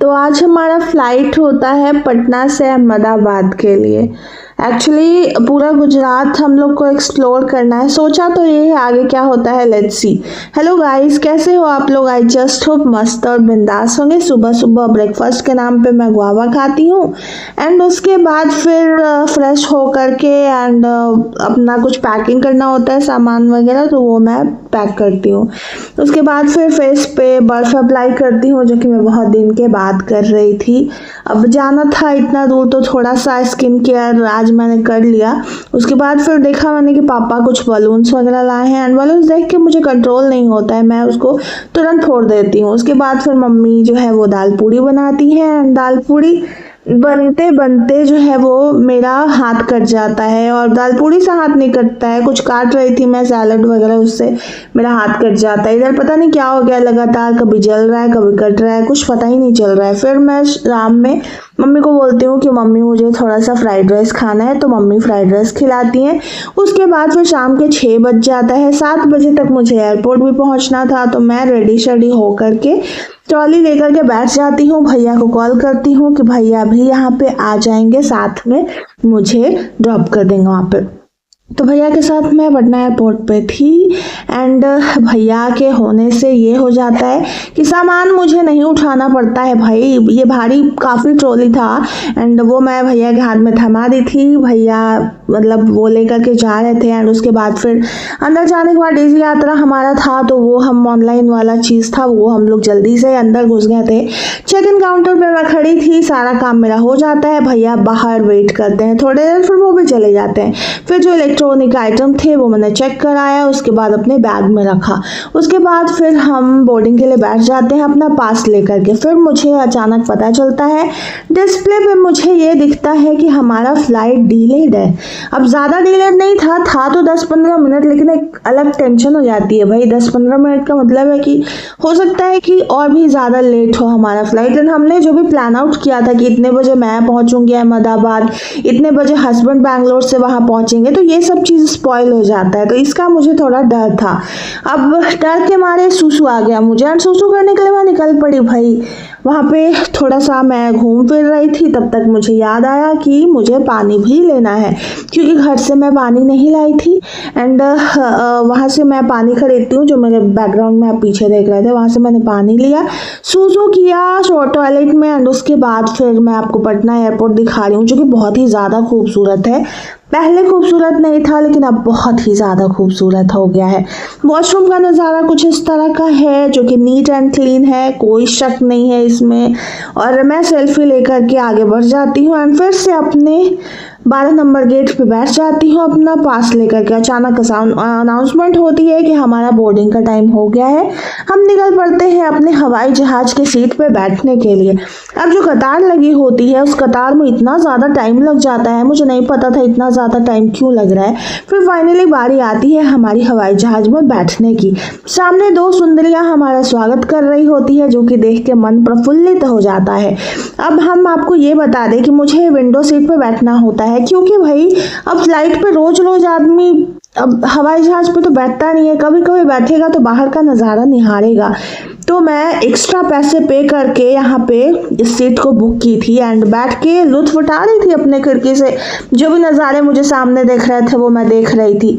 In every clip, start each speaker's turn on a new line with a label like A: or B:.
A: तो आज हमारा फ्लाइट होता है पटना से अहमदाबाद के लिए। एक्चुअली पूरा गुजरात हम लोग को एक्सप्लोर करना है। सोचा तो ये है, आगे क्या होता है लेट्स सी। हेलो गाइस, कैसे हो आप लोग? आई जस्ट होप मस्त और बिंदास होंगे। सुबह सुबह ब्रेकफास्ट के नाम पे मैं गुआवा खाती हूँ एंड उसके बाद फिर फ्रेश हो करके एंड अपना कुछ पैकिंग करना होता है सामान वगैरह, तो वो मैं पैक करती हूँ। उसके बाद फिर फेस पे बर्फ अप्लाई करती हूँ, जो कि मैं बहुत दिन के बाद कर रही थी। अब जाना था इतना दूर तो थोड़ा सा स्किन केयर आज मैंने कर लिया। उसके बाद फिर देखा मैंने कि पापा कुछ बलून्स वगैरह लाए हैं एंड बलून्स देख के मुझे कंट्रोल नहीं होता है, मैं उसको तुरंत फोड़ देती हूँ। उसके बाद फिर मम्मी जो है वो दाल पूड़ी बनाती है एंड दाल पूड़ी बनते बनते जो है वो मेरा हाथ कट जाता है। और दाल पूड़ी से हाथ नहीं कटता है, कुछ काट रही थी मैं सैलड वगैरह, उससे मेरा हाथ कट जाता है। इधर पता नहीं क्या हो गया, लगातार कभी जल रहा है कभी कट रहा है, कुछ पता ही नहीं चल रहा है। फिर मैं शाम में मम्मी को बोलती हूँ कि मम्मी मुझे थोड़ा सा फ्राइड राइस खाना है, तो मम्मी फ्राइड राइस खिलाती हैं। उसके बाद फिर शाम के 6 बज जाता है। 7 बजे तक मुझे एयरपोर्ट भी पहुँचना था, तो मैं रेडी शेडी हो करके ट्रॉली लेकर के बैठ जाती हूँ। भैया को कॉल करती हूँ कि भैया भी यहाँ पे आ जाएंगे, साथ में मुझे ड्रॉप कर देंगे वहाँ पे। तो भैया के साथ मैं पटना एयरपोर्ट पे थी एंड भैया के होने से ये हो जाता है कि सामान मुझे नहीं उठाना पड़ता है। भाई ये भारी काफ़ी ट्रॉली था एंड वो मैं भैया के हाथ में थमा दी थी। भैया मतलब वो लेकर के जा रहे थे एंड उसके बाद फिर अंदर जाने के बाद डीजी यात्रा हमारा था, तो वो हम ऑनलाइन वाला चीज़ था, वो हम लोग जल्दी से अंदर घुस गए थे। चेक इन काउंटर पे मैं खड़ी थी, सारा काम मेरा हो जाता है। भैया बाहर वेट करते हैं थोड़ी देर, फिर वो भी चले जाते हैं। फिर जो इलेक्ट्रॉनिक आइटम थे वो मैंने चेक कराया, उसके बाद अपने बैग में रखा। उसके बाद फिर हम बोर्डिंग के लिए बैठ जाते हैं अपना पास लेकर के। फिर मुझे अचानक पता चलता है, डिस्प्ले पे मुझे ये दिखता है कि हमारा फ्लाइट डिलेड है। अब ज़्यादा डिलेड नहीं था तो 10-15 मिनट, लेकिन एक अलग टेंशन हो जाती है भाई। 10-15 मिनट का मतलब है कि हो सकता है कि और भी ज़्यादा लेट हो हमारा फ्लाइट। एंड हमने जो भी प्लान आउट किया था कि इतने बजे मैं पहुंचूंगी अहमदाबाद, इतने बजे हस्बैंड बैंगलोर से वहां पहुंचेंगे, तो ये सब चीज़ स्पॉइल हो जाता है। तो इसका मुझे थोड़ा डर था। अब डर के मारे सूसू आ गया मुझे एंड सूसू करने के लिए मैं निकल पड़ी भाई। वहाँ पे थोड़ा सा मैं घूम फिर रही थी, तब तक मुझे याद आया कि मुझे पानी भी लेना है, क्योंकि घर से मैं पानी नहीं लाई थी। एंड वहाँ से मैं पानी खरीदती हूँ, जो मेरे बैकग्राउंड में आप पीछे देख रहे थे, वहाँ से मैंने पानी लिया, सूसू किया टॉयलेट में एंड उसके बाद फिर मैं आपको पटना एयरपोर्ट दिखा रही हूँ, जो कि बहुत ही ज़्यादा खूबसूरत है। पहले खूबसूरत नहीं था, लेकिन अब बहुत ही ज़्यादा खूबसूरत हो गया है। वॉशरूम का नज़ारा कुछ इस तरह का है, जो कि नीट एंड क्लीन है, कोई शक नहीं है इसमें। और मैं सेल्फी लेकर के आगे बढ़ जाती हूँ एंड फिर से अपने 12 नंबर गेट पे बैठ जाती हूँ अपना पास लेकर के। अचानक अनाउंसमेंट होती है कि हमारा बोर्डिंग का टाइम हो गया है। हम निकल पड़ते हैं अपने हवाई जहाज़ के सीट पे बैठने के लिए। अब जो कतार लगी होती है, उस कतार में इतना ज़्यादा टाइम लग जाता है, मुझे नहीं पता था इतना ज़्यादा टाइम क्यों लग रहा है। फिर फाइनली बारी आती है हमारी हवाई जहाज़ में बैठने की। सामने 2 सुंदरियाँ हमारा स्वागत कर रही होती है, जो कि देख के मन प्रफुल्लित हो जाता है। अब हम आपको ये बता दें कि मुझे विंडो सीट पे बैठना होता है, क्योंकि भाई अब फ्लाइट पे रोज रोज आदमी अब हवाई जहाज पे तो बैठता नहीं है, कभी कभी बैठेगा तो बाहर का नज़ारा निहारेगा। तो मैं एक्स्ट्रा पैसे पे करके यहाँ पे इस सीट को बुक की थी एंड बैठ के लुत्फ उठा रही थी अपने खिड़की से। जो भी नज़ारे मुझे सामने देख रहे थे वो मैं देख रही थी।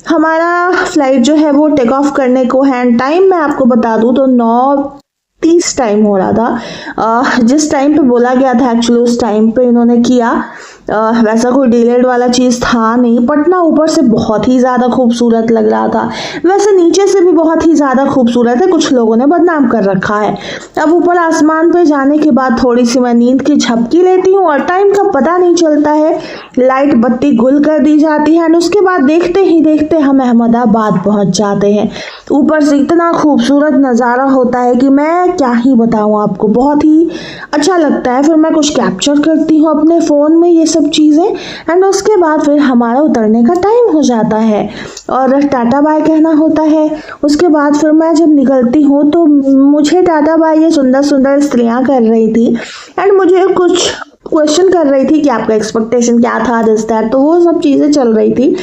A: हमारा फ्लाइट जो है वो टेक ऑफ करने को है। टाइम मैं आपको बता दूँ तो 9:30 टाइम हो रहा था। जिस टाइम पे बोला गया था एक्चुअली उस टाइम पे इन्होंने किया। वैसा कोई डिलेड वाला चीज़ था नहीं। पटना ऊपर से बहुत ही ज़्यादा खूबसूरत लग रहा था, वैसे नीचे से भी बहुत ही ज़्यादा खूबसूरत है, कुछ लोगों ने बदनाम कर रखा है। अब ऊपर आसमान पे जाने के बाद थोड़ी सी मैं नींद की झपकी लेती हूँ और टाइम का पता नहीं चलता है। लाइट बत्ती गुल कर दी जाती है एंड उसके बाद देखते ही देखते हम अहमदाबाद पहुँच जाते हैं। ऊपर से इतना खूबसूरत नज़ारा होता है कि मैं क्या ही बताऊँ आपको, बहुत ही अच्छा लगता है। फिर मैं कुछ कैप्चर करती हूँ अपने फ़ोन में ये सब चीज़ें एंड उसके बाद फिर हमारा उतरने का टाइम हो जाता है और टाटा बाय कहना होता है। उसके बाद फिर मैं जब निकलती हूँ तो मुझे टाटा बाय ये सुंदर सुंदर स्त्रियाँ कर रही थी एंड मुझे कुछ क्वेश्चन कर रही थी कि आपका एक्सपेक्टेशन क्या था, दिस दैट, तो वो सब चीज़ें चल रही थी।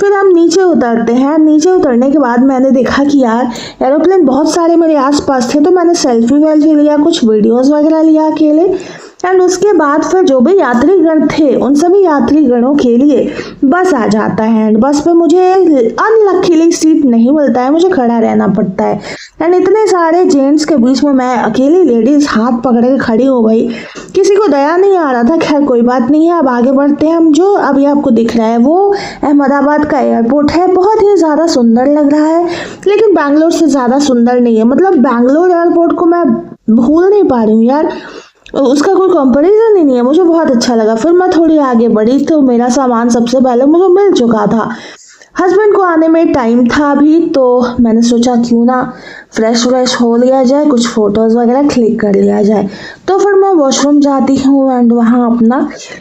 A: फिर हम नीचे उतरते हैं। नीचे उतरने के बाद मैंने देखा कि यार एरोप्लेन बहुत सारे मेरे आसपास थे, तो मैंने सेल्फी वेल्फी लिया, कुछ वीडियोस वगैरह लिया अकेले। एंड उसके बाद फिर जो भी यात्रीगण थे उन सभी यात्रीगणों के लिए बस आ जाता है। एंड बस पे मुझे अनलकीली सीट नहीं मिलता है, मुझे खड़ा रहना पड़ता है। एंड इतने सारे जेंट्स के बीच में मैं अकेली लेडीज हाथ पकड़ के खड़ी हो गई। किसी को दया नहीं आ रहा था। खैर कोई बात नहीं है, अब आगे बढ़ते हैं। हम जो अभी आपको दिख रहा है वो अहमदाबाद का एयरपोर्ट है। बहुत ही ज़्यादा सुंदर लग रहा है, लेकिन बैंगलोर से ज़्यादा सुंदर नहीं है। मतलब बैंगलोर एयरपोर्ट को मैं भूल नहीं पा रही हूँ यार, उसका कोई कंपैरिजन ही नहीं है। मुझे बहुत अच्छा लगा। फिर मैं थोड़ी आगे बढ़ी तो मेरा सामान सबसे पहले मुझे मिल चुका था। हस्बैंड को आने में टाइम था अभी, तो मैंने सोचा क्यों ना फ्रेश हो लिया जाए, कुछ फ़ोटोज़ वगैरह क्लिक कर लिया जाए। तो फिर मैं वॉशरूम जाती हूँ एंड वहाँ अपना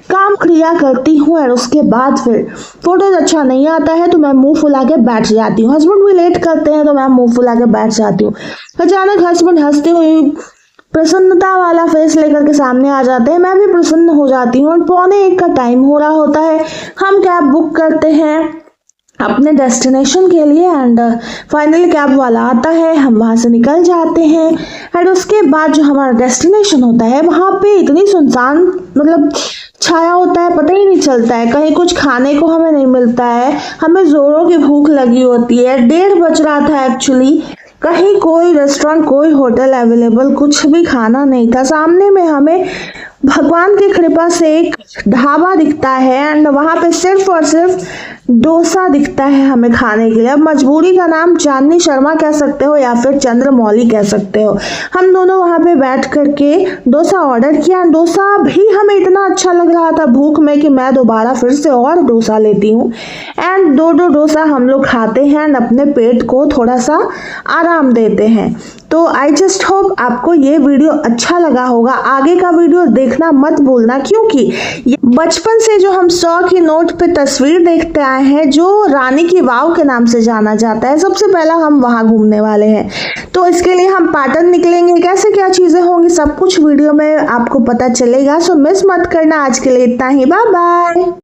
A: काम क्रिया करती हूँ। और उसके बाद फिर फ़ोटोज़ अच्छा नहीं आता है तो मैं मुंह फुला के बैठ जाती हूँ। हस्बैंड भी लेट करते हैं तो मैं मुंह फुला के बैठ जाती हूँ। अचानक हस्बैंड हंसते हुए प्रसन्नता वाला फेस लेकर के सामने आ जाते हैं। मैं भी प्रसन्न हो जाती हूँ। और 12:45 का टाइम हो रहा होता है। हम कैब बुक करते हैं अपने डेस्टिनेशन के लिए एंड फाइनली कैब वाला आता है, हम वहाँ से निकल जाते हैं। एंड उसके बाद जो हमारा डेस्टिनेशन होता है वहाँ पे इतनी सुनसान मतलब छाया होता है, पता ही नहीं चलता है। कहीं कुछ खाने को हमें नहीं मिलता है, हमें जोरों की भूख लगी होती है। 1:30 बज रहा था एक्चुअली। कहीं कोई रेस्टोरेंट, कोई होटल अवेलेबल, कुछ भी खाना नहीं था। सामने में हमें भगवान की कृपा से एक ढाबा दिखता है एंड वहाँ पे सिर्फ और सिर्फ डोसा दिखता है हमें खाने के लिए। अब मजबूरी का नाम चांदनी शर्मा कह सकते हो या फिर चंद्रमौली कह सकते हो। हम दोनों वहाँ पे बैठ करके डोसा ऑर्डर किया। डोसा भी हमें इतना अच्छा लग रहा था भूख में कि मैं दोबारा फिर से और डोसा लेती हूँ। एंड दो डोसा हम लोग खाते हैं एंड अपने पेट को थोड़ा सा आराम देते हैं। तो आई जस्ट होप आपको ये वीडियो अच्छा लगा होगा। आगे का वीडियो देखना मत भूलना, क्योंकि ये बचपन से जो हम 100 की नोट पे तस्वीर देखते आए हैं जो रानी की वाव के नाम से जाना जाता है, सबसे पहला हम वहां घूमने वाले हैं। तो इसके लिए हम पाटन निकलेंगे, कैसे क्या चीजें होंगी सब कुछ वीडियो में आपको पता चलेगा। सो मिस मत करना। आज के लिए इतना ही, बाय बाय।